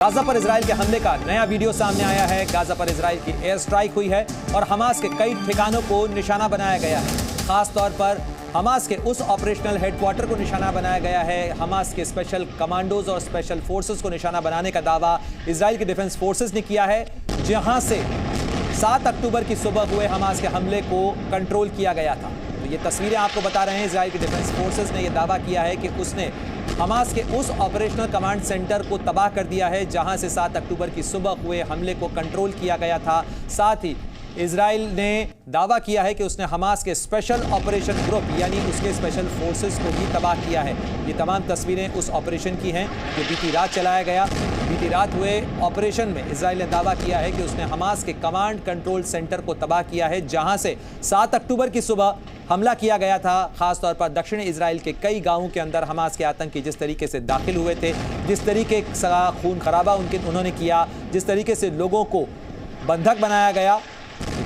Gaza पर Israel के हमले का नया वीडियो सामने आया है। गाजा पर इजराइल की एयर स्ट्राइक हुई है और हमास के कई ठिकानों को निशाना बनाया गया है। खास तौर पर हमास के उस ऑपरेशनल हेडक्वार्टर को निशाना बनाया गया है। हमास के स्पेशल कमांडोज और स्पेशल फोर्सेस को निशाना बनाने का दावा इजराइल की डिफेंस फोर्सेस ने किया है, जहां से 7 अक्टूबर की सुबह हुए हमास के हमले को कंट्रोल किया गया था। तो ये तस्वीरें आपको बता रहे हैं। इजराइल की डिफेंस फोर्सेस ने यह दावा किया है कि उसने हमास के उस ऑपरेशनल कमांड सेंटर को तबाह कर दिया है, जहां से 7 अक्टूबर की सुबह हुए हमले को कंट्रोल किया गया था। साथ ही इजराइल ने दावा किया है कि उसने हमास के स्पेशल ऑपरेशन ग्रुप यानी उसके स्पेशल फोर्सेस को भी तबाह किया है। ये तमाम तस्वीरें उस ऑपरेशन की हैं जो बीती रात चलाया गया। बीती रात हुए ऑपरेशन में इजराइल ने दावा किया है कि उसने हमास के कमांड कंट्रोल सेंटर को तबाह किया है, जहां से 7 अक्टूबर की सुबह हमला किया गया था। खासतौर पर दक्षिणी इजराइल के कई गांवों के अंदर हमास के आतंकी जिस तरीके से दाखिल हुए थे, जिस तरीके का खून खराबा उन्होंने किया, जिस तरीके से लोगों को बंधक बनाया गया,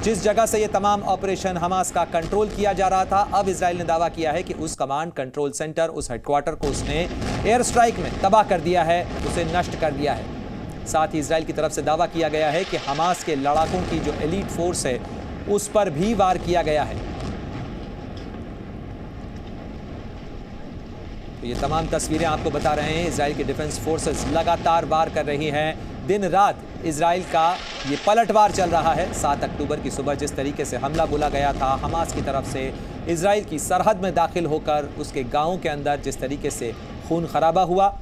जिस जगह से ये तमाम ऑपरेशन हमास का कंट्रोल किया जा रहा था, अब इजराइल ने दावा किया है कि उस कमांड कंट्रोल सेंटर, उस हेडक्वार्टर को उसने एयर स्ट्राइक में तबाह कर दिया है, उसे नष्ट कर दिया है। साथ ही इजराइल की तरफ से दावा किया गया है कि हमास के लड़ाकों की जो एलीट फोर्स है उस पर भी वार किया गया है। तो ये तमाम तस्वीरें आपको बता रहे हैं। इजराइल की डिफेंस फोर्सेस लगातार वार कर रही हैं। दिन रात इजराइल का ये पलटवार चल रहा है। 7 अक्टूबर की सुबह जिस तरीके से हमला बोला गया था हमास की तरफ से, इजराइल की सरहद में दाखिल होकर उसके गांवों के अंदर जिस तरीके से खून खराबा हुआ,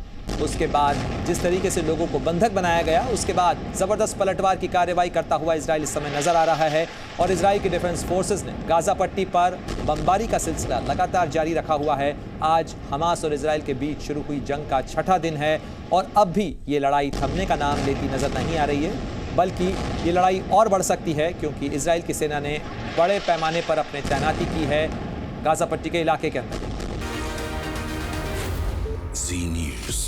उसके बाद जिस तरीके से लोगों को बंधक बनाया गया, उसके बाद ज़बरदस्त पलटवार की कार्रवाई करता हुआ इजराइल इस समय नज़र आ रहा है। और इजराइल की डिफेंस फोर्सेस ने गाजा पट्टी पर बमबारी का सिलसिला लगातार जारी रखा हुआ है। आज हमास और इजराइल के बीच शुरू हुई जंग का 6ठा दिन है और अब भी ये लड़ाई थमने का नाम लेती नज़र नहीं आ रही है, बल्कि ये लड़ाई और बढ़ सकती है, क्योंकि इजराइल की सेना ने बड़े पैमाने पर अपने तैनाती की है गाजा पट्टी के इलाके के अंदर। Z News।